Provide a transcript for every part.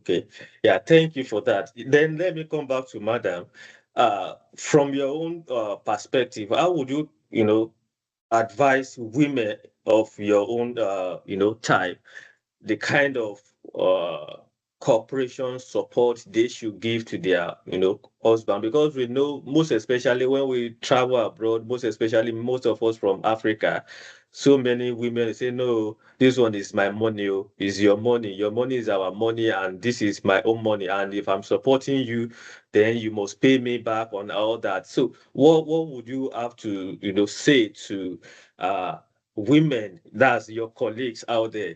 Okay. Yeah, thank you for that. Then let me come back to Madam. From your own perspective, how would you, advise women of your own, type, the kind of uh, cooperation support they should give to their, husband? Because we know, most especially when we travel abroad, most especially most of us from Africa, so many women say, no, this one is my money, oh, is your money is our money, and this is my own money. And if I'm supporting you, then you must pay me back on all that. So what would you have to, say to uh women, that's your colleagues out there?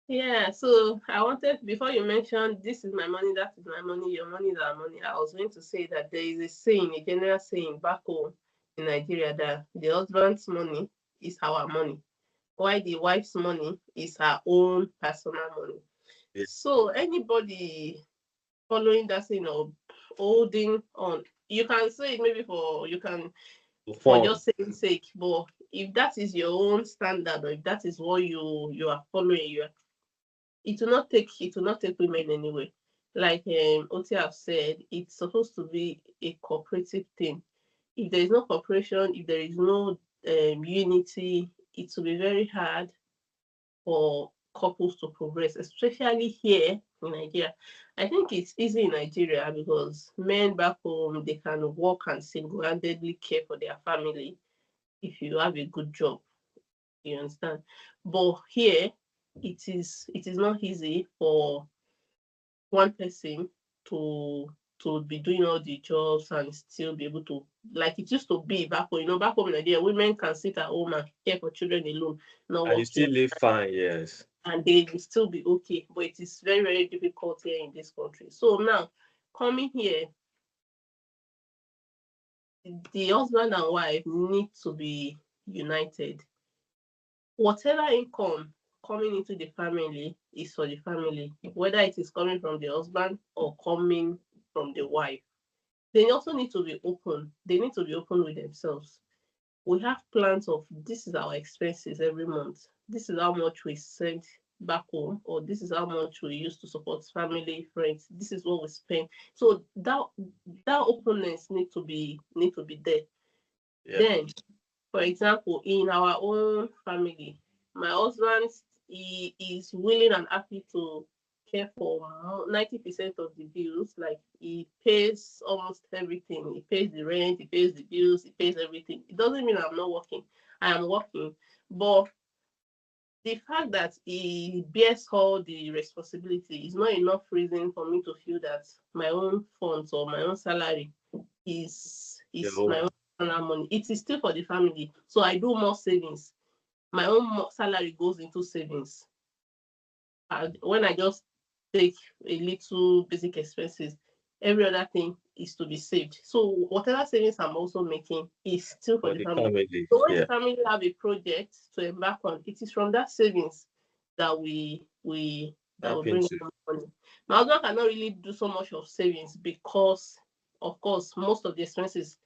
Yeah, so I wanted, before you mentioned this is my money, that is my money, your money is our money, I was going to say that there is a saying, a general saying back home in Nigeria, that the husband's money is our money, while the wife's money is her own personal money. Yeah. So anybody following that saying or holding on, you can say it maybe for, you can, for Fun. just saying sake, but if that is your own standard, or if that is what you are following, it will not take women anyway. Like Oti have said, it's supposed to be a cooperative thing. If there is no cooperation, if there is no unity, it will be very hard for couples to progress, especially here in Nigeria. I think it's easy in Nigeria because men back home, they can work and single-handedly care for their family if you have a good job. You understand? But here, it is not easy for one person to be doing all the jobs and still be able to, like it used to be back home. Back home in Nigeria, women can sit at home and care for children alone, not And you working, still live fine, yes. and they will still be okay. But it is very, very difficult here in this country. So now, coming here, the husband and wife need to be united. Whatever income coming into the family is for the family, whether it is coming from the husband or coming from the wife. They also need to be open. They need to be open with themselves. We have plans of, this is our expenses every month. This is how much we send back home, or this is how much we use to support family, friends. This is what we spend. So that openness need to be there. Yeah. Then, for example, in our own family, my husband, he is willing and happy to care for 90% of the bills. Like, he pays almost everything. He pays the rent, he pays the bills, he pays everything. It doesn't mean I'm not working. I am working. But the fact that he bears all the responsibility is not enough reason for me to feel that my own funds or my own salary Your is my own. own personal money. It is still for the family. So I do more savings. My own salary goes into savings. And when I just take a little basic expenses, every other thing is to be saved. So whatever savings I'm also making is still for For the the family. family. So when the Yeah. family have a project to embark on, it is from that savings that we Tap bring into. home money. My husband cannot really do so much of savings because, of course, most of the expenses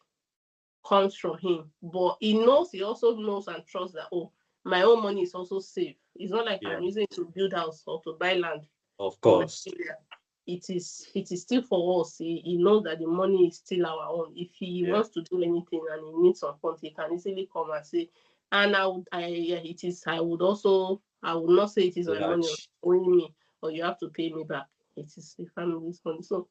comes from him. But he also knows and trusts that, oh, my own money is also safe. It's not like Yeah. I'm using it to build house or to buy land Of in course. Nigeria. It is still for us. He knows that the money is still our own. If he Yeah. wants to do anything and he needs some funds, he can easily come and say, and yeah, it is. I would not say it is my money or Large. owing me, or you have to pay me back. It is the family's money. So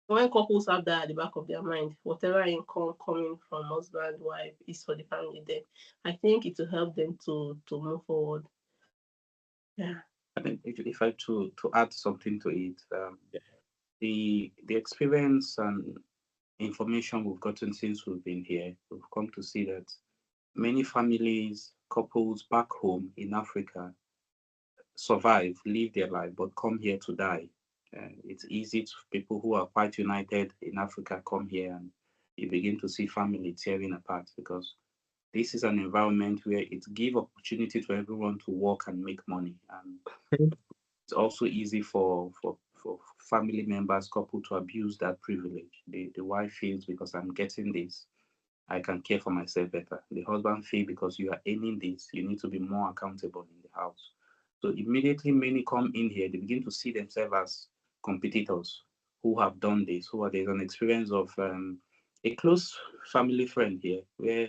when couples have that at the back of their mind, whatever income coming from husband, wife is for the family, then I think it will help them to move forward. Yeah. I think if I to add something to it, Yeah. the experience and information we've gotten since we've been here, we've come to see that many families, couples back home in Africa survive, live their life, but come here to die. It's easy to people who are quite united in Africa come here and you begin to see family tearing apart because this is an environment where it gives opportunity to everyone to work and make money. And it's also easy for family members, couple to abuse that privilege. The wife feels because I'm getting this, I can care for myself better. The husband feels because you are earning this, you need to be more accountable in the house. So immediately many come in here, they begin to see themselves as competitors who have done this, there's an experience of a close family friend here where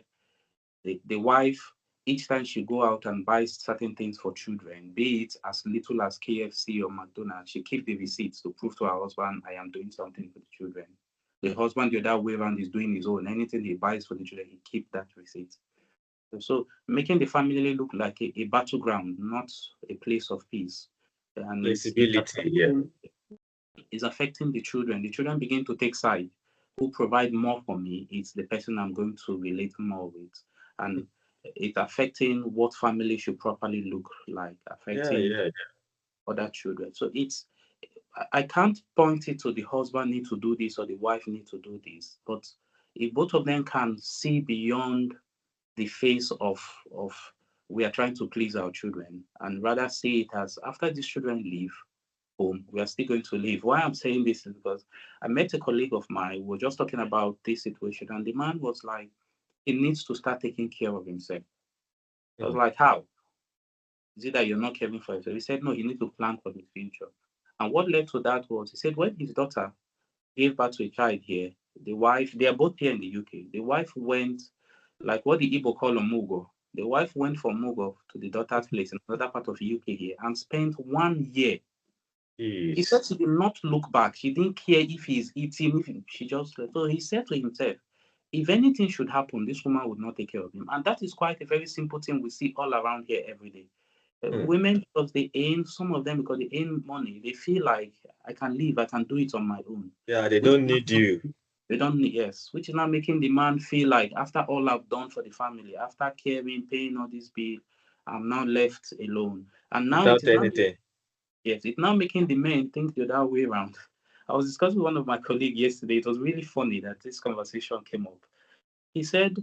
the wife, each time she go out and buys certain things for children, be it as little as KFC or McDonald's, she keep the receipts to prove to her husband, I am doing something for the children. The husband, the other way around, is doing his own. Anything he buys for the children, he keep that receipt. So making the family look like a battleground, not a place of peace. And it's affecting the children. The children begin to take side. Who provide more for me is the person I'm going to relate more with. And it's affecting what family should properly look like, affecting other children. So I can't point it to the husband need to do this or the wife need to do this. But if both of them can see beyond the face of we are trying to please our children and rather see it as after these children leave home, we are still going to live. Why I'm saying this is because I met a colleague of mine. We were just talking about this situation, and the man was like, he needs to start taking care of himself. I was like, how? Is it that you're not caring for yourself? He said, no, he needs to plan for the future. And what led to that was, he said, when his daughter gave birth to a child here, the wife, they are both here in the UK. The wife went, like what the Igbo call a mugo. The wife went from mugo to the daughter's place in another part of the UK here and spent 1 year. He said she did not look back. She didn't care if he's eating. She just, so he said to himself, if anything should happen, this woman would not take care of him. And that is quite a very simple thing we see all around here every day. Women, because they earn, some of them, because they earn money, they feel like I can live, I can do it on my own. Yeah, they don't need you. They don't need, yes, which is now making the man feel like after all I've done for the family, after caring, paying all this bill, I'm now left alone. And now without anything. Yes, it's now making the men think the other way around. I was discussing with one of my colleagues yesterday. It was really funny that this conversation came up. He said,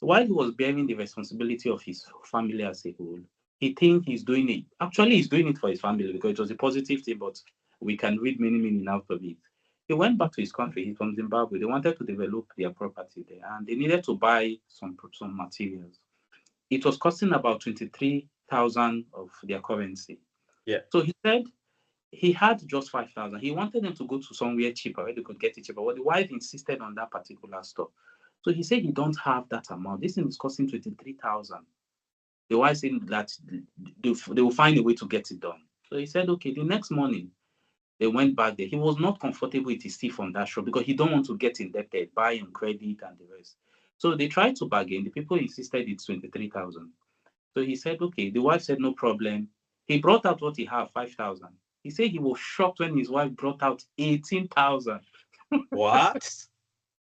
while he was bearing the responsibility of his family as a whole, he thinks he's doing it. Actually, he's doing it for his family because it was a positive thing, but we can read many meaning out of it. He went back to his country. He's from Zimbabwe. They wanted to develop their property there, and they needed to buy some materials. It was costing about 23,000 of their currency. Yeah. So he said he had just 5,000. He wanted them to go to somewhere cheaper where they could get it cheaper. But the wife insisted on that particular store. So he said he don't have that amount. This thing is costing 23,000. The wife said that they will find a way to get it done. So he said, okay, the next morning, they went back there. He was not comfortable with his thief on that shop because he don't want to get indebted, buy on credit and the rest. So they tried to bargain. The people insisted it's 23,000. So he said, okay. The wife said, no problem. He brought out what he had, 5,000. He said he was shocked when his wife brought out 18,000. What?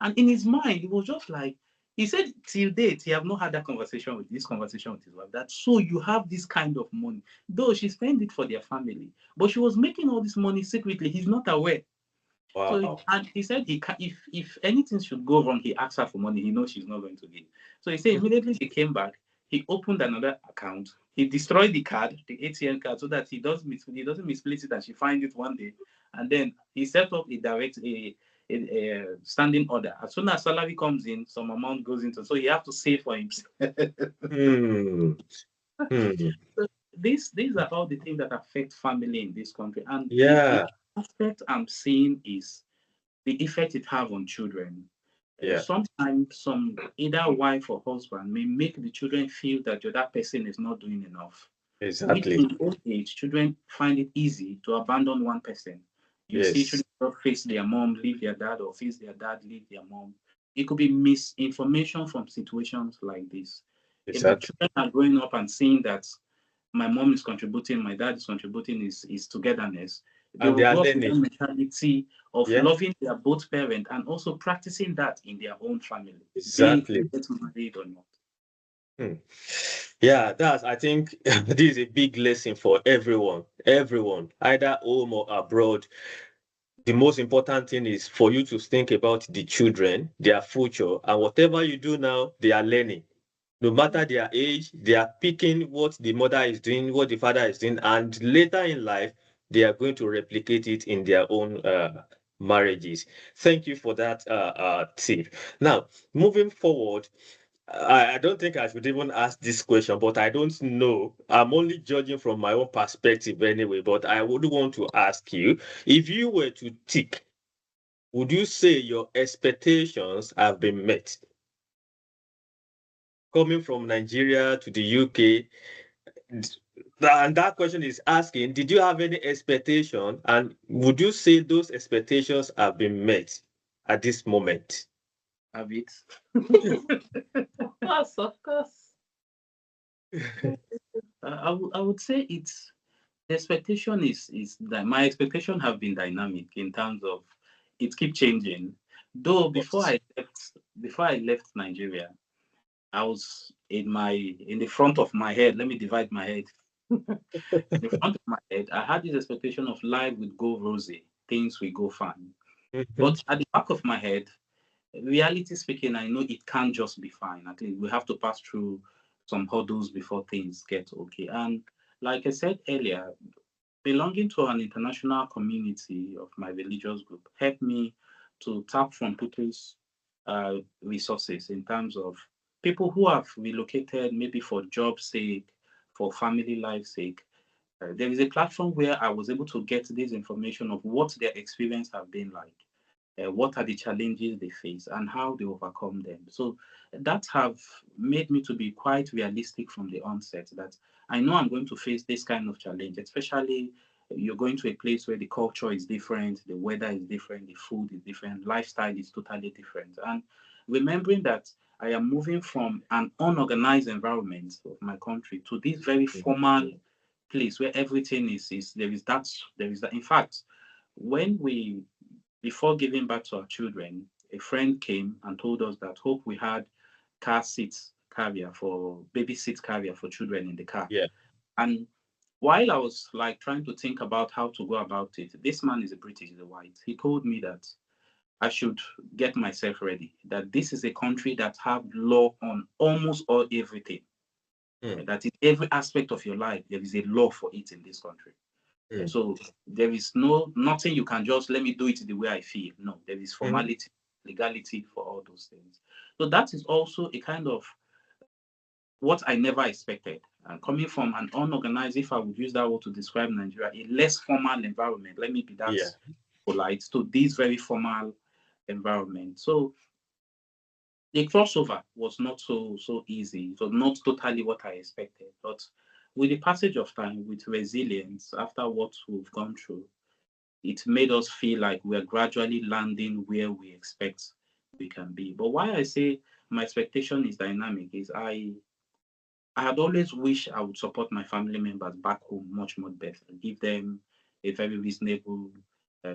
And in his mind, he was just like, he said till date, he have not had this conversation with his wife. That so you have this kind of money. Though she spent it for their family, but she was making all this money secretly. He's not aware. Wow. So, and he said he can, if anything should go wrong, he asks her for money. He knows she's not going to give. So he said immediately he came back, he opened another account. He destroyed the card, the ATM card, so that he doesn't misplace it and she finds it one day. And then he set up a standing order. As soon as salary comes in, some amount goes into. So he have to save for himself. So these are all the things that affect family in this country. And the aspect I'm seeing is the effect it have on children. Sometimes either wife or husband may make the children feel that the other person is not doing enough. Exactly. In old age, children find it easy to abandon one person. You see children face their mom, leave their dad, or face their dad, leave their mom. It could be misinformation from situations like this. Exactly. If the children are growing up and seeing that my mom is contributing, my dad is contributing, is togetherness, they will grow up with the mentality of loving their both parents and also practicing that in their own family. Exactly. Get married or not. Yeah, I think this is a big lesson for everyone, either home or abroad. The most important thing is for you to think about the children, their future, and whatever you do now, they are learning. No matter their age, they are picking what the mother is doing, what the father is doing, and later in life, they are going to replicate it in their own marriages. Thank you for that tip. Now, moving forward, I don't think I should even ask this question, but I don't know. I'm only judging from my own perspective anyway, but I would want to ask you, if you were to tick, would you say your expectations have been met? Coming from Nigeria to the UK, and that question is asking, did you have any expectation? And would you say those expectations have been met at this moment? Have it? Of course, of course. I would say it's the expectation is that my expectation have been dynamic in terms of it keep changing. Though before I left Nigeria, I was in the front of my head. Let me divide my head. In the front of my head, I had this expectation of life would go rosy, things will go fine. But at the back of my head, reality speaking, I know it can't just be fine. At least we have to pass through some hurdles before things get okay. And like I said earlier, belonging to an international community of my religious group helped me to tap from people's resources in terms of people who have relocated maybe for job sake, for family life sake. There is a platform where I was able to get this information of what their experience have been like, what are the challenges they face, and how they overcome them. So that have made me to be quite realistic from the onset that I know I'm going to face this kind of challenge, especially you're going to a place where the culture is different, the weather is different, the food is different, lifestyle is totally different. And remembering that I am moving from an unorganized environment of my country to this very formal place where everything is there is that. In fact, when we before giving birth to our children, a friend came and told us that hope we had car seats carrier for baby seat carrier for children in the car. Yeah. And while I was like trying to think about how to go about it, this man is a British, he's a white. He told me that I should get myself ready, that this is a country that have law on almost all everything. That in every aspect of your life, there is a law for it in this country. So there is nothing you can just let me do it the way I feel. No, there is formality, legality for all those things. So that is also a kind of what I never expected. And coming from an unorganized, if I would use that word to describe Nigeria, a less formal environment, let me be that Yeah. polite, to this very formal environment. So the crossover was not so easy. It was not totally what I expected. But with the passage of time, with resilience, after what we've gone through, it made us feel like we're gradually landing where we expect we can be. But why I say my expectation is dynamic is I had always wished I would support my family members back home much more better, give them a very reasonable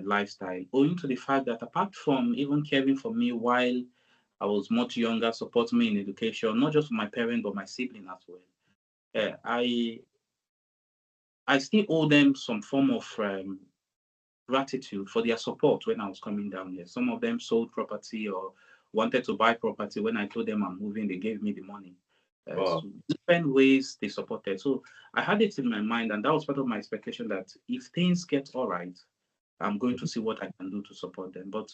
lifestyle, owing to the fact that apart from even caring for me while I was much younger, supporting me in education, not just my parents but my sibling as well. I still owe them some form of gratitude for their support when I was coming down here. Some of them sold property or wanted to buy property. When I told them I'm moving, they gave me the money. Wow. So different ways they supported. So I had it in my mind, and that was part of my expectation that if things get all right, I'm going to see what I can do to support them. But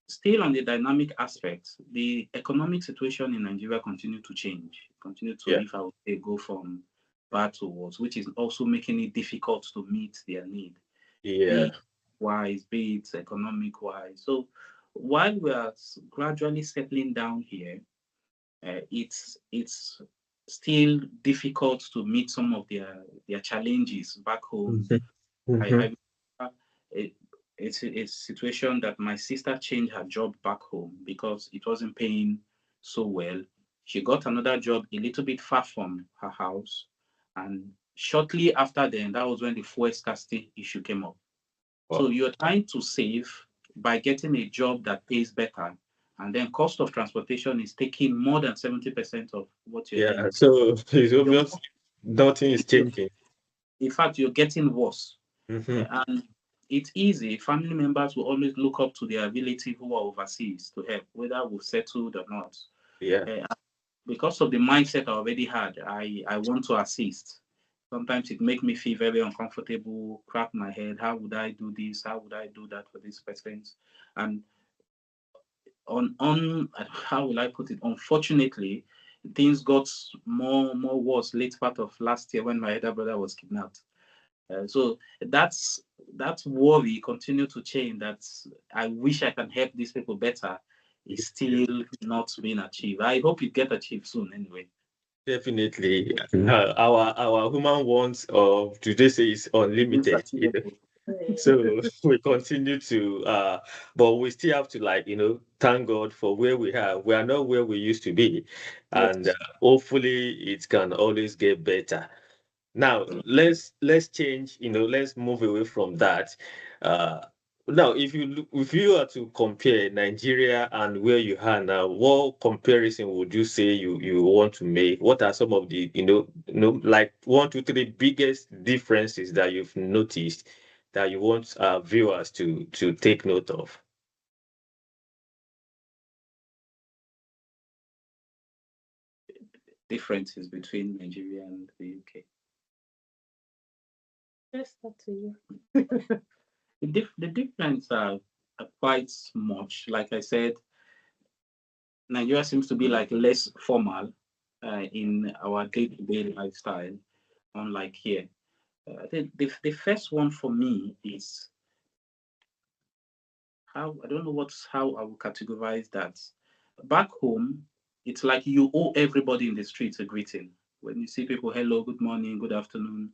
still on the dynamic aspect, the economic situation in Nigeria continued to change, continue to, Yeah. if I would say, go from bad to worse, which is also making it difficult to meet their need, be Yeah. it wise, be it economic wise. So while we are gradually settling down here, it's still difficult to meet some of their challenges back home. Mhm. I it, it's a situation that my sister changed her job back home because it wasn't paying so well. She got another job a little bit far from her house, and shortly after then, that was when the fuel scarcity issue came up. So Wow. you're trying to save by getting a job that pays better, and then cost of transportation is taking more than 70% of what you're Yeah. earning. So it's You're, obvious nothing is changing. in fact, you're getting worse. Hmm. And it's easy. Family members will always look up to their relative who are overseas to help, whether we've settled or not. Yeah. Because of the mindset I already had, I want to assist. Sometimes it makes me feel very uncomfortable, crack my head. How would I do this? How would I do that for this person? And on how will I put it? Unfortunately, things got more worse late part of last year when my elder brother was kidnapped. So that worry continue to change. That I wish I can help these people better is still not being achieved. I hope it get achieved soon anyway. Definitely. Our human wants of today say is unlimited. So we continue to but we still have to, like, thank God for where we are. We are not where we used to be, and hopefully it can always get better. Now let's change, let's move away from that. Now, if you are to compare Nigeria and where you are now, what comparison would you say you want to make? What are some of the, like 1, 2, 3 biggest differences that you've noticed that you want viewers to take note of? Differences between Nigeria and the UK. Let's start to you. The difference are quite much. Like I said, Nigeria seems to be like less formal in our day-to-day lifestyle, unlike here. The first one for me is how I don't know how I will categorize that. Back home, it's like you owe everybody in the streets a greeting. When you see people, hello, good morning, good afternoon.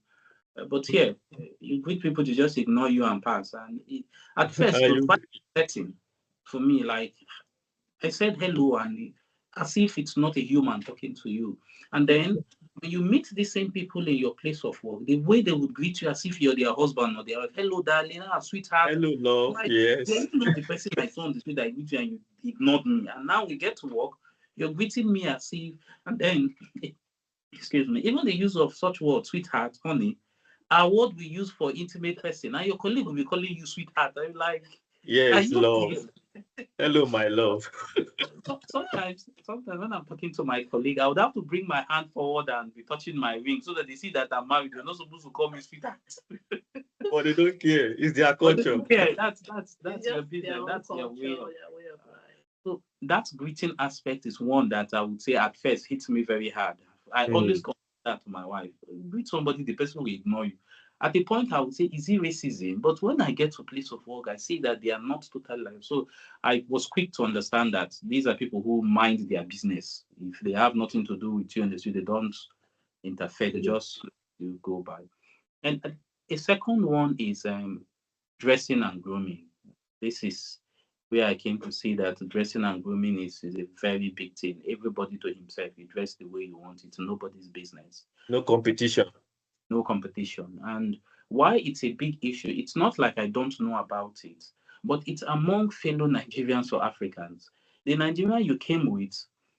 But here, you greet people to just ignore you and pass. And at first, it was quite upsetting for me. Like I said hello, and as if it's not a human talking to you. And then when you meet the same people in your place of work, the way they would greet you as if you're their husband or their hello, darling, sweetheart. Hello, love. Like, Yes. you're not the person I saw on the street that I greet you and you ignored me. And now we get to work, you're greeting me as if, and then, excuse me, even the use of such words, sweetheart, honey, are what we use for intimate person. And your colleague will be calling you sweetheart. I'm like, yes, love. Hello, my love. Sometimes when I'm talking to my colleague, I would have to bring my hand forward and be touching my ring so that they see that I'm married. You're not supposed to call me sweetheart. But they don't care. It's their culture. Yeah, that's your business. That's your way of life. So that greeting aspect is one that I would say at first hits me very hard. I always compare that to my wife. Greet somebody, the person will ignore you. At the point, I would say, is it racism? But when I get to place of work, I see that they are not totally like. So I was quick to understand that these are people who mind their business. If they have nothing to do with you in the street, they don't interfere. They just you go by. And a second one is dressing and grooming. This is where I came to see that dressing and grooming is a very big thing. Everybody to himself. You dress the way you want. It's nobody's business. No competition. No competition. And why it's a big issue, it's not like I don't know about it, but it's among fellow Nigerians or Africans. The Nigerian you came with,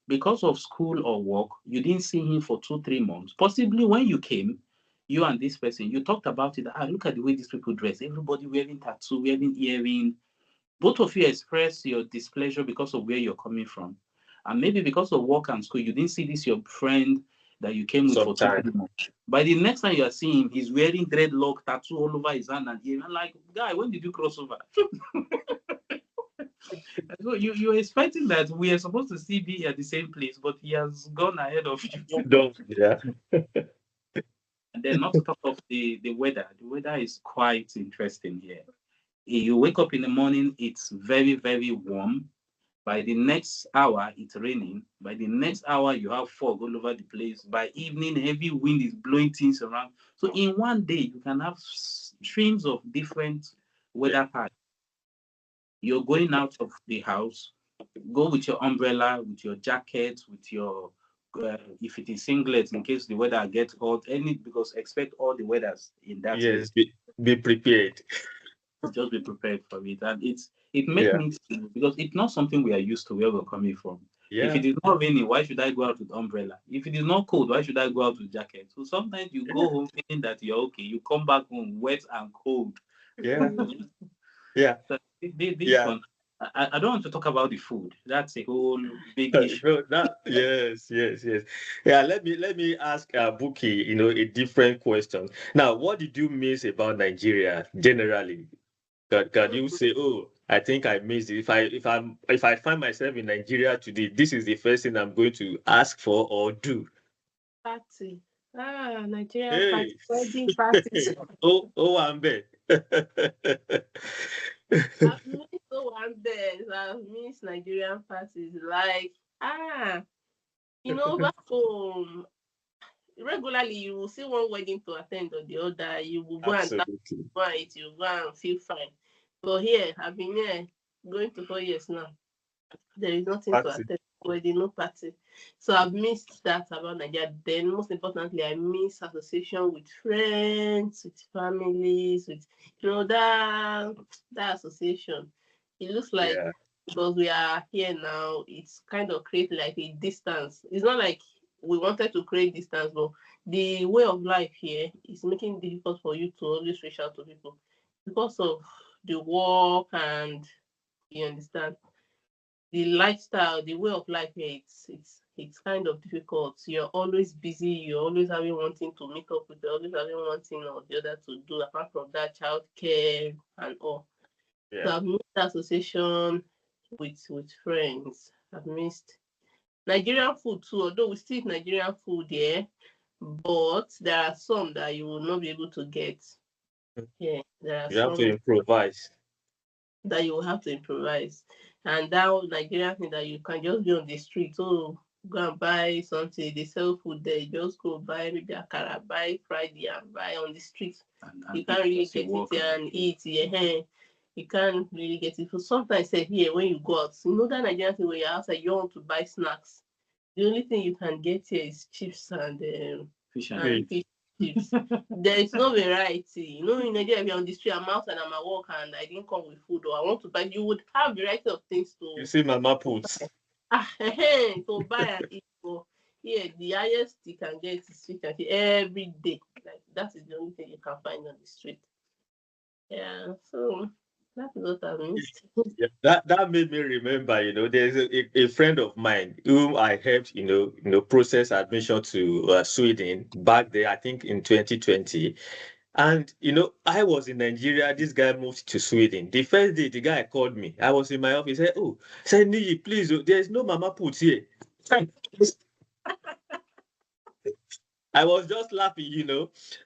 because of school or work, you didn't see him for 2, 3 months. Possibly when you came, you and this person, you talked about it. Look at the way these people dress. Everybody wearing tattoo, wearing earring. Both of you express your displeasure because of where you're coming from. And maybe because of work and school, you didn't see this your friend that you came with for 2 months. By the next time you are seeing him, he's wearing dreadlock, tattoo all over his hand and ear. I'm like, guy, when did you cross over? So you're expecting that we are supposed to still be at the same place, but he has gone ahead of you. Yeah. And then not to talk of the weather. The weather is quite interesting here. You wake up in the morning, it's very, very warm. By the next hour, it's raining. By the next hour, you have fog all over the place. By evening, heavy wind is blowing things around. So in one day, you can have streams of different weather patterns. You're going out of the house, go with your umbrella, with your jacket, with your if it is singlet in case the weather gets hot. Because expect all the weathers in that. Yes, be prepared. Just be prepared for it, and it makes me because it's not something we are used to where we're coming from. If it is not raining, why should I go out with umbrella? If it is not cold, why should I go out with jacket? So sometimes you go home feeling that you're okay. You come back home wet and cold. Yeah. Yeah. So this one, I don't want to talk about the food. That's a whole big issue. Yes. Yeah, let me ask Buki, a different question. Now, what did you miss about Nigeria generally? Can you say, I think I missed it. If I find myself in Nigeria today, this is the first thing I'm going to ask for or do. Party. Nigerian party, Hey, wedding parties. Ambe. I've missed one there. I've missed Nigerian parties. Like, back home, regularly you will see one wedding to attend or the other. You will go and Absolutely. go and eat, you go and feel fine. But here, I've been here going to 4 years now. There is nothing to Party. attend, wedding, no party. So I've missed that about Nigeria. Then, most importantly, I miss association with friends, with families, with that association. It looks like Yeah. because we are here now, it's kind of create like a distance. It's not like we wanted to create distance, but the way of life here is making it difficult for you to always reach out to people because of the work and you understand the lifestyle, the way of life here. It's kind of difficult. You're always busy. You're always having one thing to meet up with. You're always having one thing or the other to do. Apart from that, childcare and all. So Yeah. I've missed association with friends. I've missed Nigerian food too, although we still eat Nigerian food here, but there are some that you will not be able to get. Yeah, there are You have to some improvise. that you will have to improvise. And that Nigerian thing that you can just be on the street, go and buy something. They sell food there. Just go buy maybe akara, buy fried yam, buy on the street. And You can't really as you get it walk here and eat. Yeah, you can't really get it. So sometimes say here when you go out, that Nigerian thing when you're outside, you want to buy snacks. The only thing you can get here is chips and fish and and fish chips. There is no variety. In Nigeria, if you're on the street, I'm outside, I'm at work, and I didn't come with food, or I want to buy, you would have variety of things You to see Mama Puts. to buy and eat. So here, the highest you can get is fish and chips every day. Like that is the only thing you can find on the street. Yeah, so that is what I missed. Yeah, that made me remember, there's a friend of mine whom I helped, process admission to Sweden back there, I think in 2020. And, I was in Nigeria. This guy moved to Sweden. The first day, the guy called me. I was in my office. He said, "Oh, say Niyi, please, there's no Mama Put here." I was just laughing.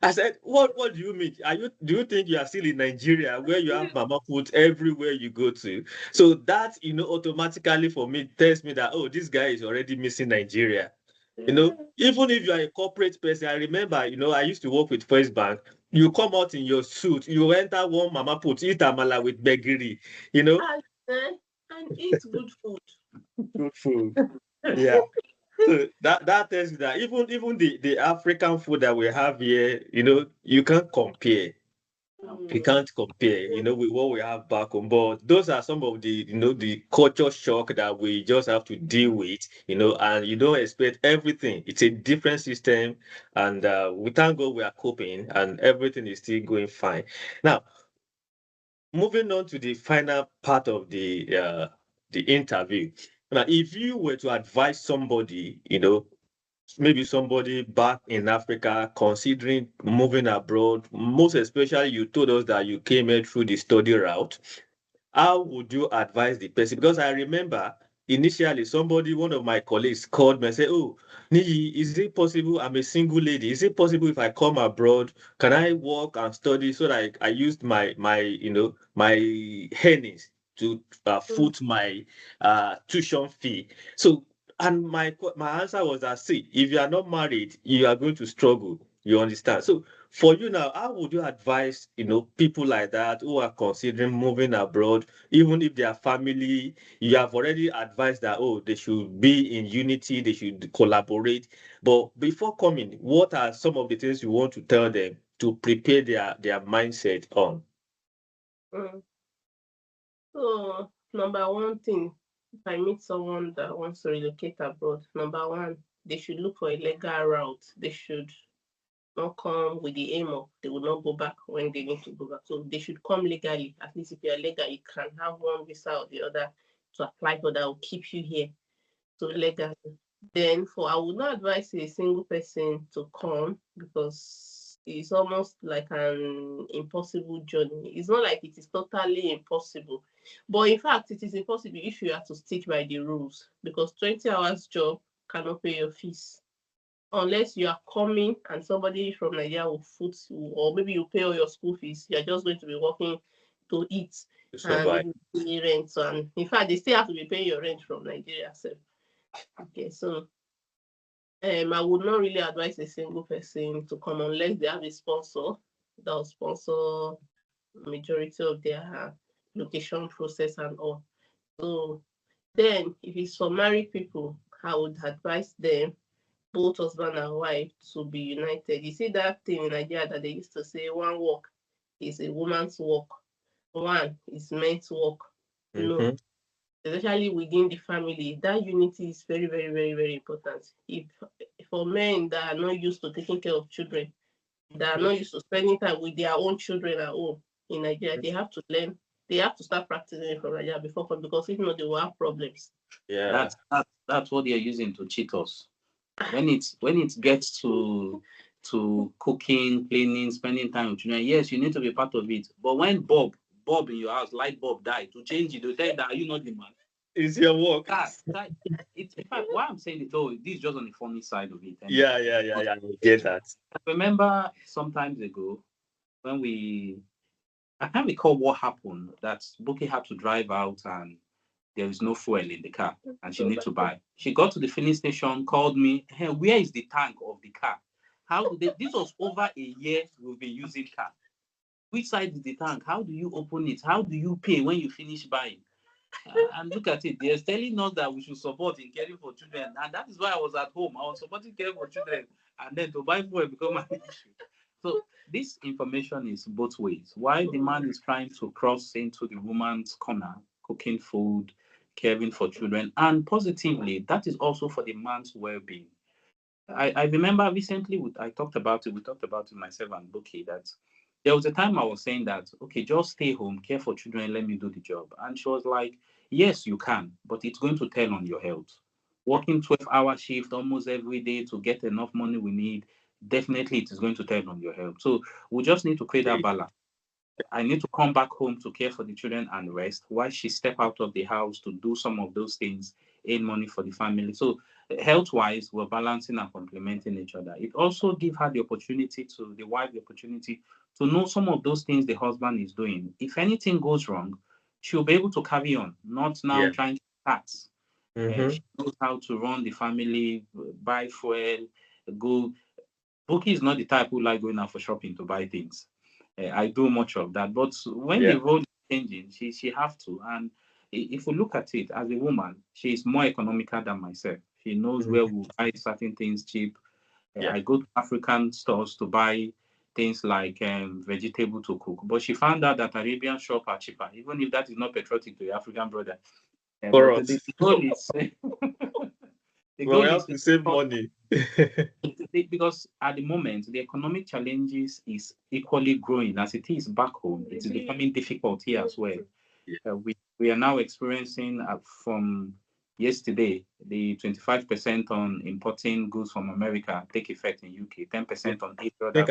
I said, "What do you mean? Do you think you are still in Nigeria where you have Mama Put everywhere you go to?" So that, automatically for me tells me that, oh, this guy is already missing Nigeria. Even if you are a corporate person, I remember, I used to work with First Bank. You come out in your suit, you enter one Mama Put, eat amala with begiri, And eat good food. good food. Yeah. So that tells you that even the African food that we have here, you can't compare. You can't compare, with what we have back home. But those are some of the culture shock that we just have to deal with, and you don't expect everything. It's a different system, and we thank God we are coping, and everything is still going fine. Now, moving on to the final part of the interview. Now, if you were to advise somebody, maybe somebody back in Africa considering moving abroad, most especially you told us that you came here through the study route, how would you advise the person? Because I remember initially one of my colleagues called me and said, "Oh, Niyi, is it possible? I'm a single lady. Is it possible if I come abroad, can I work and study so that I used my earnings to foot my tuition fee?" So, and my answer was that, see, if you are not married, you are going to struggle. You understand? So for you now, how would you advise, people like that who are considering moving abroad, even if their family, you have already advised that, oh, they should be in unity, they should collaborate. But before coming, what are some of the things you want to tell them to prepare their mindset on? Mm. So, number one thing, if I meet someone that wants to relocate abroad, number one, they should look for a legal route. They should not come with the aim of they will not go back when they need to go back. So they should come legally. At least if you're legal, you can have one visa or the other to apply for that will keep you here. So legal. Then I would not advise a single person to come because it's almost like an impossible journey. It's not like it is totally impossible. But in fact, it is impossible if you are to stick by the rules, because 20 hours job cannot pay your fees unless you are coming and somebody from Nigeria will foot you, or maybe you pay all your school fees. You are just going to be working to eat To and survive. maybe pay rent. And in fact, they still have to be paying your rent from Nigeria. So, okay, so I would not really advise a single person to come unless they have a sponsor that will sponsor majority of their location process and all. So then, if it's for married people, I would advise them, both husband and wife, to be united. You see that thing in Nigeria that they used to say, one work is a woman's work, one is men's work. No, especially within the family, that unity is very, very, very, very important. If for men that are not used to taking care of children, that are not used to spending time with their own children at home in Nigeria, they have to learn. They have to start practicing it from Nigeria before, because if not, they will have problems. Yeah. That's what they're using to cheat us. When it gets to cooking, cleaning, spending time with children, yes, you need to be part of it. But when Bob in your house, light bulb died, to change it, to tell you that, are you not the man? It's your work. It's, in fact, why I'm saying it, though, this is just on the funny side of it. Yeah. I get that. I remember some times ago when I can't recall what happened, that Buki had to drive out and there is no fuel in the car and she needs to buy. She got to the filling station, called me, hey, where is the tank of the car? This was over a year we've been using car. Which side is the tank? How do you open it? How do you pay when you finish buying? And look at it. They're telling us that we should support in caring for children. And that is why I was at home. I was supporting caring for children. And then to buy fuel become an issue. So this information is both ways. Why the man is trying to cross into the woman's corner, cooking food, caring for children, and positively, that is also for the man's well-being. I remember recently we talked about it myself and Buki, that there was a time I was saying that, okay, just stay home, care for children, let me do the job. And she was like, yes, you can, but it's going to tell on your health. Working 12-hour shift almost every day to get enough money we need, definitely it is going to tell on your health. So we just need to create that balance. I need to come back home to care for the children and rest while she step out of the house to do some of those things, earn money for the family. So health-wise, we're balancing and complementing each other. It also gives her the opportunity to know some of those things the husband is doing. If anything goes wrong, she'll be able to carry on, not now trying to start. She knows how to run the family, buy fuel, go. Buki is not the type who like going out for shopping to buy things. I do much of that, but when the road is changing, she have to. And if we look at it as a woman, she is more economical than myself. She knows where we buy certain things cheap. I go to African stores to buy things like vegetable to cook, but she found out that Arabian shop are cheaper, even if that is not patriotic to the African brother. For us. The goal is we have to save money. Because at the moment, the economic challenges is equally growing as it is back home. It is becoming difficult here as well. We are now experiencing from yesterday, the 25% on importing goods from America take effect in UK, 10% on I think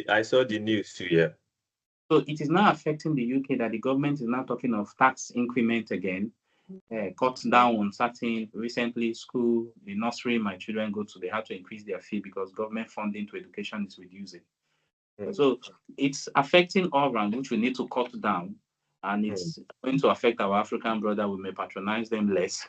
I saw the news too, yeah. So it is now affecting the UK that the government is now talking of tax increment again. Cut down on certain, recently school, the nursery my children go to, they had to increase their fee because government funding to education is reducing. So it's affecting all around, which we need to cut down, and it's going to affect our African brother. We may patronize them less.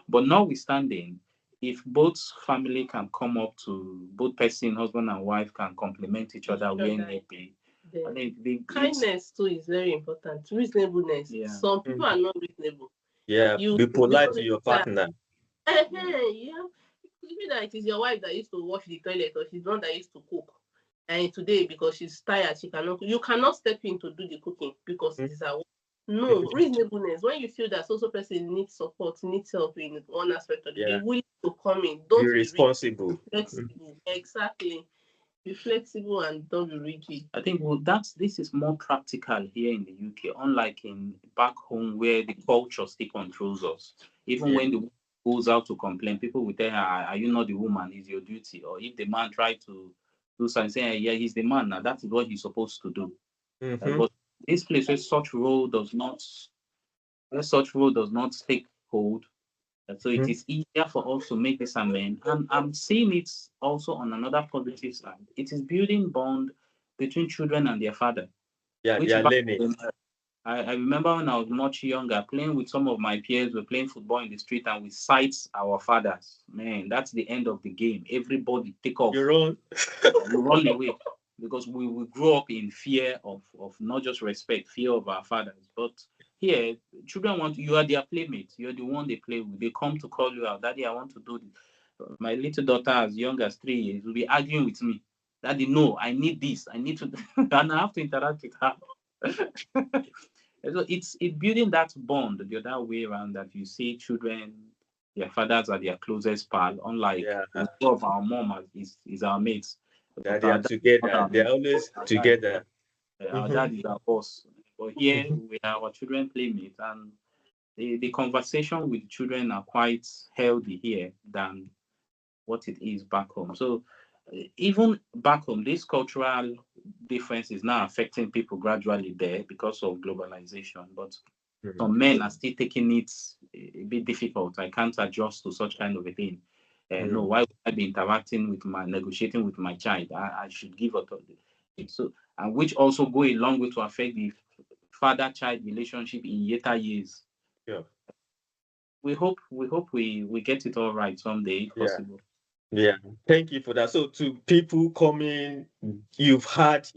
But notwithstanding, if both family can come up to, both person, husband and wife, can complement each other when they be. The kindness too is very important. Reasonableness. Some people are not reasonable. Be polite to your partner. Even that it is your wife that used to wash the toilet, or she's the one that used to cook, and today because she's tired, you cannot step in to do the cooking because it is her work. No, reasonableness. When you feel that social person needs support, needs help in one aspect of it, be willing to come in. Don't be responsible. Flexible. Exactly. Be flexible and don't be rigid. I think this is more practical here in the UK, unlike in back home where the culture still controls us. Even when the woman goes out to complain, people will tell her, "Are you not the woman? It's your duty." Or if the man tries to do something, say, "Yeah, he's the man. Now that is what he's supposed to do." But this place where such role does not take hold. And so it is easier for us to make this amend. And I'm seeing it also on another positive side. It is building bond between children and their father. Yeah, Which yeah, learning. I remember when I was much younger, playing with some of my peers, we're playing football in the street and we sight our fathers. Man, that's the end of the game. Everybody take off. You run. We run away because we grew up in fear of not just respect, fear of our fathers. But here, children you are their playmate. You're the one they play with. They come to call you out. Daddy, I want to do this. My little daughter, as young as 3 years, will be arguing with me. Daddy, no, I need this. I need to, and I have to interact with her. So it's building that bond the other way around, that you see children, their fathers are their closest pal, unlike two of our mom is our mates. That they are together. They are always together. Our dad is our boss. But here we are our children playmates, and the conversation with children are quite healthy here than what it is back home. So even back home, this cultural difference is now affecting people gradually there because of globalization. But some men are still taking it a bit difficult. I can't adjust to such kind of a thing. No, why would I be negotiating with my child? I should give authority. So, and which also go a long way to affect the father-child relationship in later years. Yeah. We hope we get it all right someday, if possible. Yeah, thank you for that. So to people coming, you've had,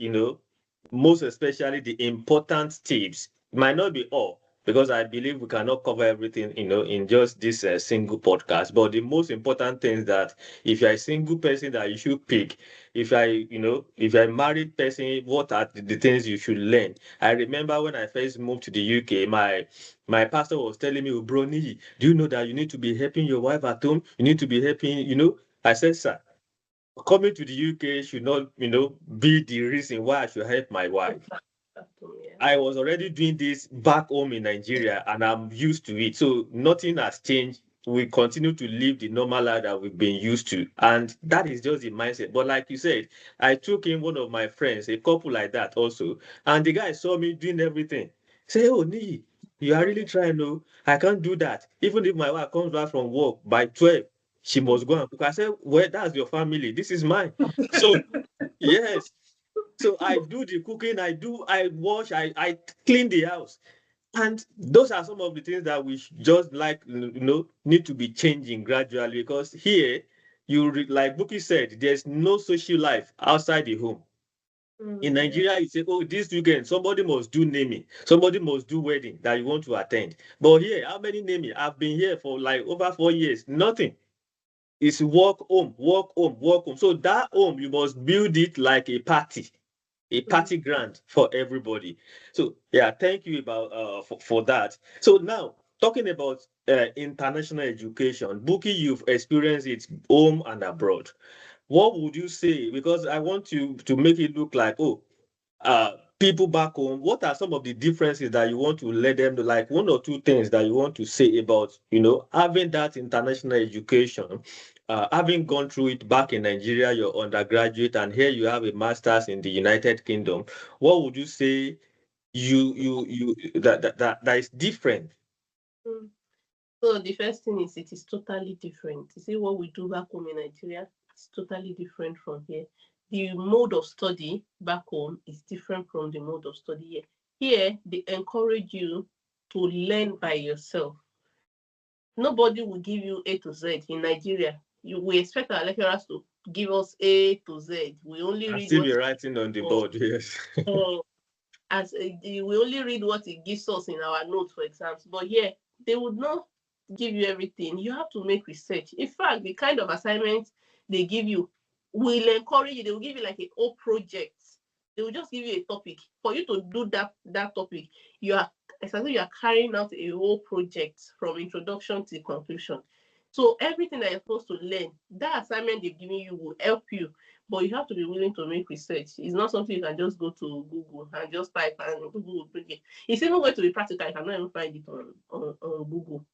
most especially the important tips. It might not be all, because I believe we cannot cover everything, in just this single podcast. But the most important things that if you're a single person that you should pick, if you're a married person, what are the things you should learn? I remember when I first moved to the UK, my pastor was telling me, Brony, do you know that you need to be helping your wife at home? You need to be helping. I said, sir, coming to the UK should not, be the reason why I should help my wife. I was already doing this back home in Nigeria and I'm used to it. So nothing has changed. We continue to live the normal life that we've been used to. And that is just the mindset. But like you said, I took in one of my friends, a couple like that also. And the guy saw me doing everything. Say, oh, Nii, you are really trying, no? I can't do that. Even if my wife comes back from work by 12, she must go and cook. I said, well, that's your family. This is mine. So, yes. So I do the cooking, I wash, I clean the house. And those are some of the things that we just need to be changing gradually, because here, like Buki said, there's no social life outside the home. In Nigeria, you say, oh, this weekend, somebody must do naming, somebody must do wedding that you want to attend. But here, how many naming? I've been here for like over 4 years, nothing. It's work home, work home, work home. So that home, you must build it like a party grant for everybody. So yeah, thank you about for that. So now talking about international education, Buki, you've experienced it home and abroad. What would you say? Because I want you to make it look like, people back home, what are some of the differences that you want to let them know? Like one or two things that you want to say about, having that international education, having gone through it back in Nigeria, your undergraduate, and here you have a master's in the United Kingdom. What would you say that is different? So the first thing is it is totally different. You see, what we do back home in Nigeria is totally different from here. The mode of study back home is different from the mode of study here. Here, they encourage you to learn by yourself. Nobody will give you A to Z in Nigeria. We expect our lecturers to give us A to Z. We only read still be writing on the board, yes. We only read what it gives us in our notes for exams. But here, they would not give you everything. You have to make research. In fact, the kind of assignments they give you will encourage you. They will give you like a whole project. They will just give you a topic. For you to do that topic, you are carrying out a whole project from introduction to conclusion. So everything that you're supposed to learn, that assignment they've given you will help you. But you have to be willing to make research. It's not something you can just go to Google and just type and Google will bring it. It's even going to be practical. You cannot even find it on Google.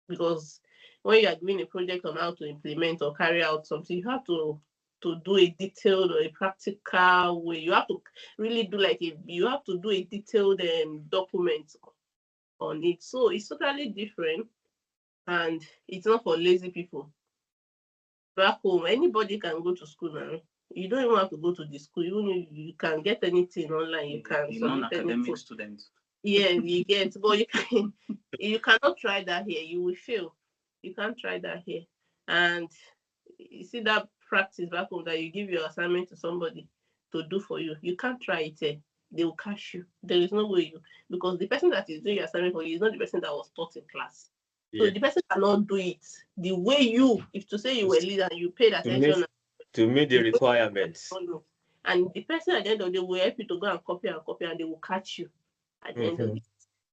Because when you are doing a project on how to implement or carry out something, you have to do a detailed or a practical way. You have to really do you have to do a detailed document on it. So it's totally different, and it's not for lazy people. Back home, anybody can go to school now. You don't even have to go to the school. Even if you can get anything online, you can The submit non-academic anything. students. Yeah, you get, but you cannot try that here. You will fail. You can't try that here. And you see that practice back home that you give your assignment to somebody to do for you. You can't try it here. They will catch you. There is no way because the person that is doing your assignment for you is not the person that was taught in class. So Yeah. the person cannot do it the way if to say you were leader and you paid attention To meet the requirements. and the person at the end of the day will help you to go and copy and they will catch you at the end of it.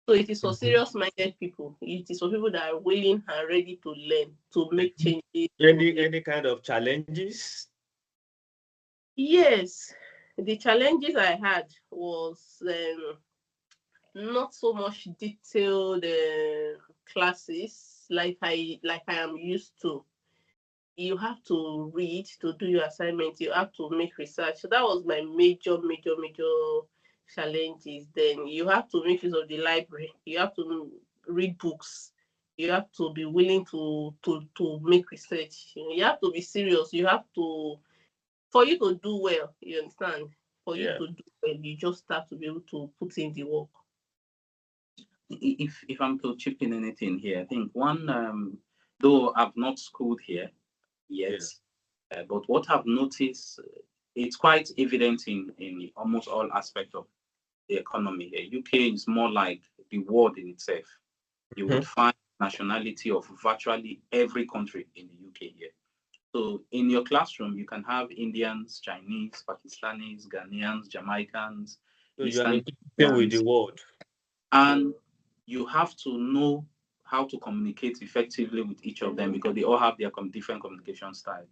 So it is for serious-minded people. It is for people that are willing and ready to learn, to make changes. Any kind of challenges? Yes, the challenges I had was not so much detailed classes like I am used to. You have to read to do your assignment. You have to make research. So that was my major challenges. Then you have to make use of the library. You have to read books. You have to be willing to make research. You have to be serious. You have to, for you to do well, you understand? For you to do well, you just have to be able to put in the work. If I'm to chip in anything here, I think one, though I've not schooled here yet, but what I've noticed, it's quite evident in almost all aspects of the economy here. UK is more like the world in itself. You would find nationality of virtually every country in the UK here. So in your classroom, you can have Indians, Chinese, Pakistanis, Ghanaians, Jamaicans. So you are with the world. And you have to know how to communicate effectively with each of them because they all have their different communication style.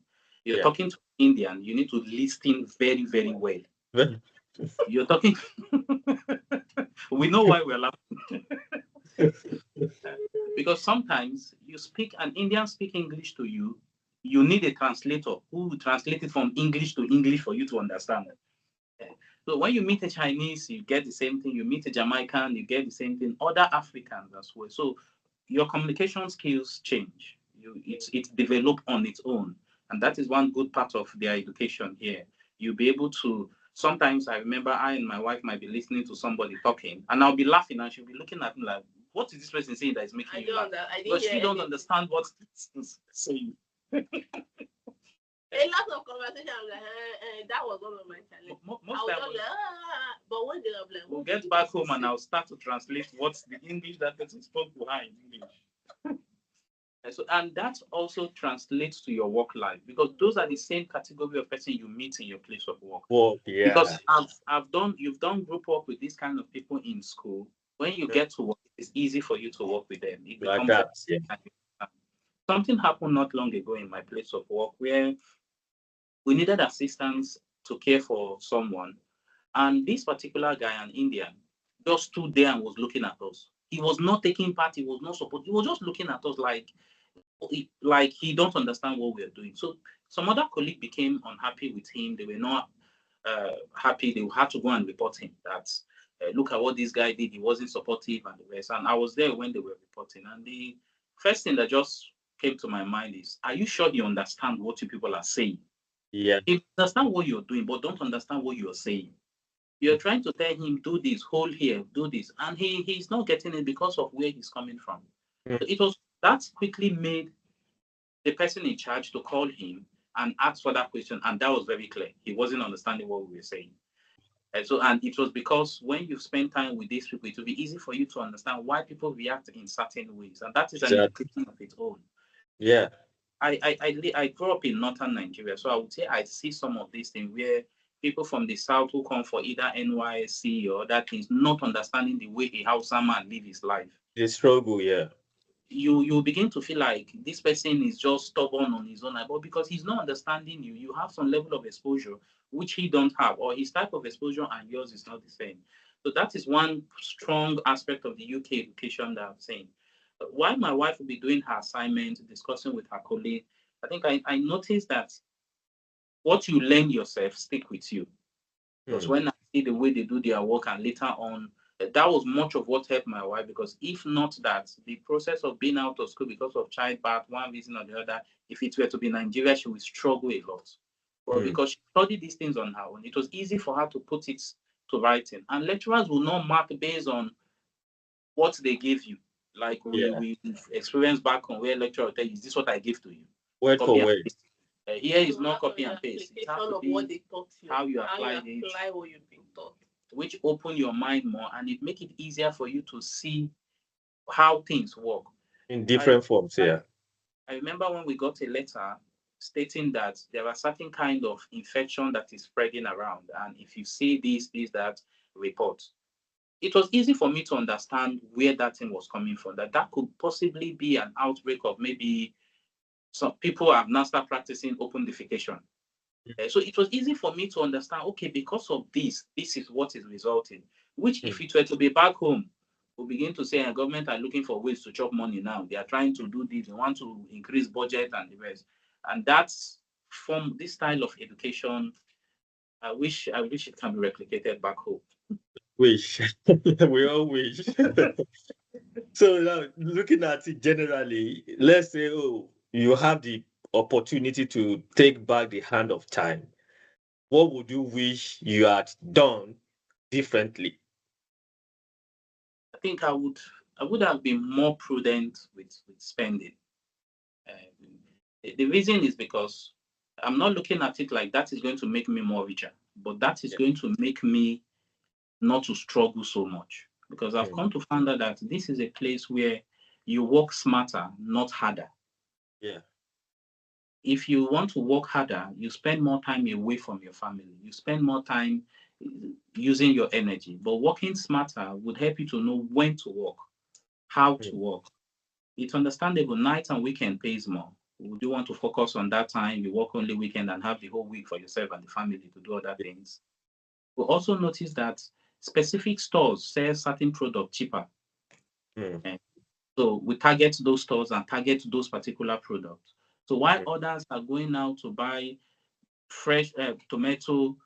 You're talking to Indian, you need to listen very, very well. You're talking. We know why we're laughing. Because sometimes you speak, an Indian speak English to you, you need a translator who will translate it from English to English for you to understand. So when you meet a Chinese, you get the same thing. You meet a Jamaican, you get the same thing. Other Africans as well. So your communication skills change. It's developed on its own. And that is one good part of their education here. You'll be able to, sometimes I remember I and my wife might be listening to somebody talking and I'll be laughing and she'll be looking at me like, what is this person saying that is making you laugh? But she don't understand what this saying. A lot of conversation, that was one of my challenges. But when they're like, we'll get back home and I'll start to translate what's the English that person spoke to her in English. And that also translates to your work life because those are the same category of person you meet in your place of work. Because you've done group work with these kind of people in school. When you get to work, it's easy for you to work with them. It becomes something happened not long ago in my place of work where we needed assistance to care for someone. And this particular guy, an Indian, just stood there and was looking at us. He was not taking part. He was not supporting. He was just looking at us like he don't understand what we are doing. So some other colleague became unhappy with him. They were not happy. They had to go and report him that look at what this guy did. He wasn't supportive and the rest. And I was there when they were reporting. And the first thing that just came to my mind is, are you sure you understand what you people are saying? Yeah. You understand what you're doing, but don't understand what you're saying. You're trying to tell him, do this, hold here, do this. And he's not getting it because of where he's coming from. So that quickly made the person in charge to call him and ask for that question. And that was very clear. He wasn't understanding what we were saying. And it was because when you spend time with these people, it will be easy for you to understand why people react in certain ways. And that is an education of its own. Yeah. I grew up in northern Nigeria, so I would say I see some of these things where people from the south who come for either NYSC or other things, not understanding the way a Hausa man live his life. The struggle, yeah. You begin to feel like this person is just stubborn on his own, but because he's not understanding you, you have some level of exposure which he don't have, or his type of exposure and yours is not the same. So that is one strong aspect of the UK education that I'm saying. While my wife will be doing her assignment, discussing with her colleague, I think I noticed that what you learn yourself stick with you. Because Mm. when I see the way they do their work, and later on, that was much of what helped my wife. Because if not that, the process of being out of school because of childbirth, one reason or the other, if it were to be Nigeria, she would struggle a lot. But because she studied these things on her own, it was easy for her to put it to writing. And lecturers will not mark based on what they give you. Like Yeah. we experienced back on where lecturer will tell you, is this what I give to you? Word Copy for and word. paste. Here is So not that's copy an and paste. It has application to of what be they taught you, how you how apply you it, apply what you've been taught. which open your mind more, and it make it easier for you to see how things work. In I, different forms, yeah. I remember when we got a letter stating that there are certain kind of infection that is spreading around, and if you see this, that, report. It was easy for me to understand where that thing was coming from, that could possibly be an outbreak of maybe some people have now started practicing open defecation. So it was easy for me to understand, okay, because of this is what is resulting. Which, if it were to be back home, we'll begin to say, government are looking for ways to chop money now. They are trying to do this. They want to increase budget and the rest. And that's from this style of education. I wish it can be replicated back home. Wish. We all wish. So now looking at it generally, let's say, oh, you have the opportunity to take back the hand of time. What would you wish you had done differently? I think I would have been more prudent with spending. The reason is because I'm not looking at it like that is going to make me more richer, but that is going to make me not to struggle so much. Because I've come to find out that this is a place where you work smarter, not harder. Yeah. If you want to work harder, you spend more time away from your family. You spend more time using your energy. But working smarter would help you to know when to work, how to work. It's understandable. Night and weekend pays more. Would you want to focus on that time? You work only weekend and have the whole week for yourself and the family to do other things. We'll also notice that specific stores sell certain products cheaper. So we target those stores and target those particular products. So while others are going out to buy fresh tomato,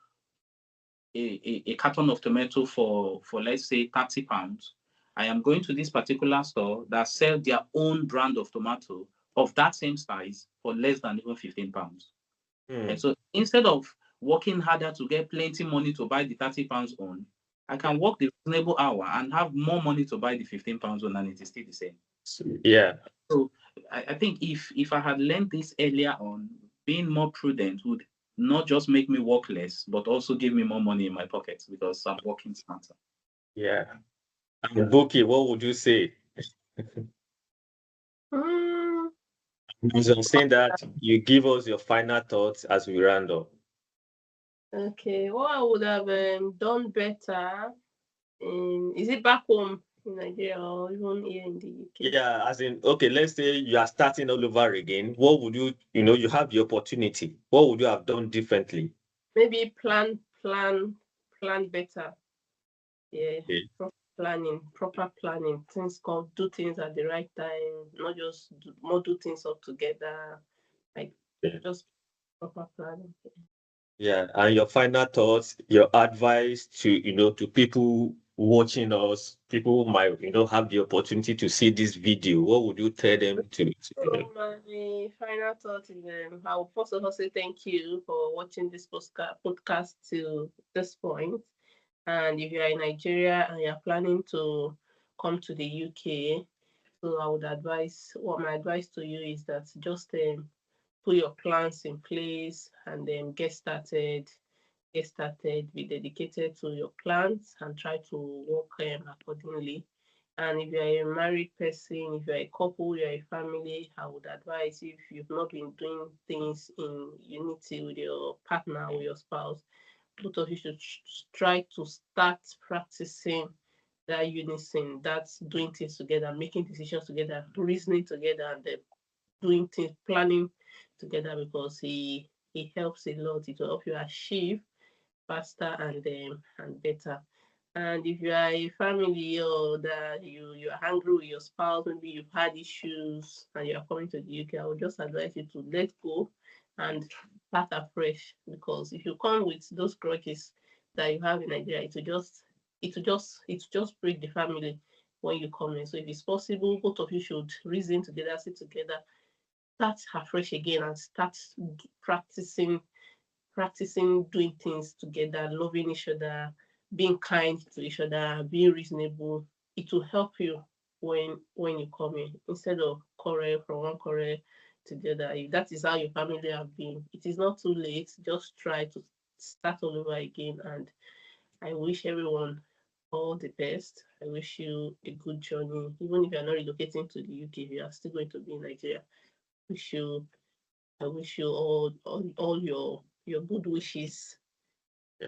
a carton of tomato for let's say 30 pounds, I am going to this particular store that sell their own brand of tomato of that same size for less than even 15 pounds. And so instead of working harder to get plenty money to buy the 30 pounds on, I can work the reasonable hour and have more money to buy the 15 pounds on, and it is still the same. Yeah. So I think if I had learned this earlier on, being more prudent would not just make me work less, but also give me more money in my pocket because I'm working smarter. Yeah. And Buki, what would you say? I'm saying that you give us your final thoughts as we round up. Okay, what I would have done better is it back home in Nigeria or even here in the UK? Yeah, as in, okay, let's say you are starting all over again. What would you have the opportunity. What would you have done differently? Maybe plan better. Yeah, Okay. proper planning. Things called do things at the right time, not just do things all together. Like just proper planning. Yeah, and your final thoughts, your advice to people watching us, people who might, have the opportunity to see this video. What would you tell them to So my final thought is I will first of all say thank you for watching this podcast to this point. And if you are in Nigeria and you're planning to come to the UK, so I would advise, my advice to you is that just put your plans in place and then get started, be dedicated to your plans and try to work accordingly. And if you're a married person, if you're a couple, you're a family, I would advise, if you've not been doing things in unity with your partner or your spouse, both of you should try to start practicing that unison, that's doing things together, making decisions together, reasoning together, and then doing things, planning together, because it helps a lot. It will help you achieve faster and better. And if you are a family or that you are angry with your spouse, maybe you've had issues and you are coming to the UK, I would just advise you to let go and start afresh, because if you come with those grudges that you have in Nigeria, it will just break the family when you come in. So if it's possible, both of you should reason together, sit together, start afresh again, and start practicing doing things together, loving each other, being kind to each other, being reasonable. It will help you when you come in, instead of quarrel from one quarrel to the other. If that is how your family have been, it is not too late. Just try to start all over again. And I wish everyone all the best. I wish you a good journey. Even if you're not relocating to the UK, you are still going to be in Nigeria. Wish you I wish you all your good wishes. Yeah.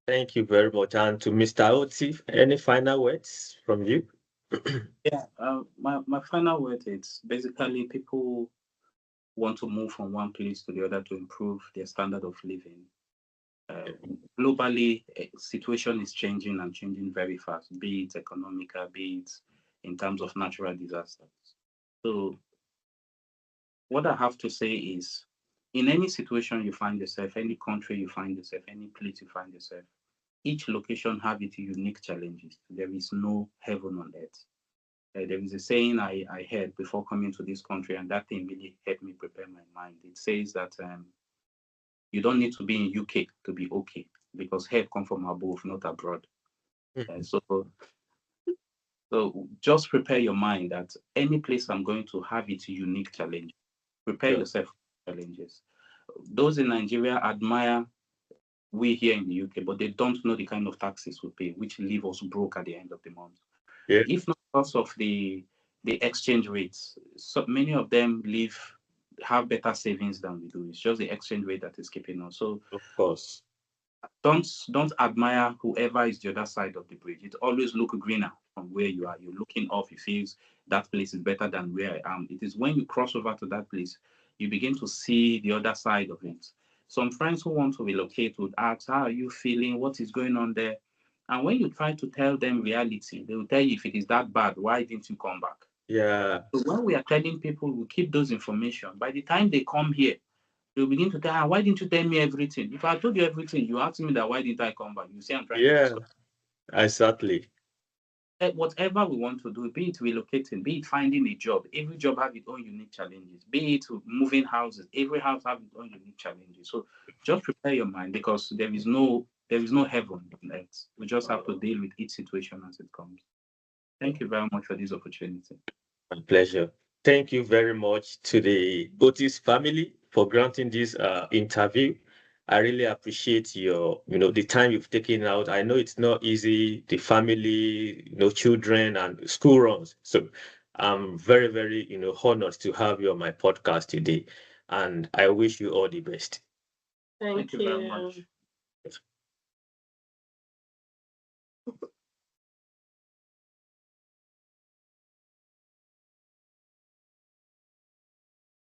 Thank you very much. And to Mr. Oti, any final words from you? Yeah, my final word is basically people want to move from one place to the other to improve their standard of living. Globally, situation is changing and changing very fast, be it economical, be it in terms of natural disasters. So what I have to say is, in any situation you find yourself, any country you find yourself, any place you find yourself, each location have its unique challenges. There is no heaven on earth. There is a saying I heard before coming to this country, and that thing really helped me prepare my mind. It says that you don't need to be in UK to be okay, because help come from above, not abroad. So just prepare your mind that any place I'm going to have its unique challenge. Prepare yourself for challenges. Those in Nigeria admire we here in the UK, but they don't know the kind of taxes we pay, which leave us broke at the end of the month. Yeah. If not because of the exchange rates, so many of them have better savings than we do. It's just the exchange rate that is keeping us. So of course, don't admire whoever is the other side of the bridge. It always look greener from where you are. You're looking off, you feel that place is better than where I am. It is when you cross over to that place, you begin to see the other side of it. Some friends who want to relocate would ask, how are you feeling? What is going on there? And when you try to tell them reality, they will tell you, if it is that bad, why didn't you come back? yeah. So when we are telling people, we keep those information. By the time they come here, they'll begin to tell, why didn't you tell me everything? If I told you everything, you ask me that, why didn't I come back? You say I'm trying to stop. Exactly. Whatever we want to do, be it relocating, be it finding a job, every job has its own unique challenges. Be it moving houses, every house has its own unique challenges. So just prepare your mind, because there is no heaven on earth. We just have to deal with each situation as it comes. Thank you very much for this opportunity. My pleasure. Thank you very much to the Otis family for granting this interview. I really appreciate the time you've taken out. I know it's not easy, the family, children and school runs. So I'm very, very, honored to have you on my podcast today. And I wish you all the best. Thank you very much.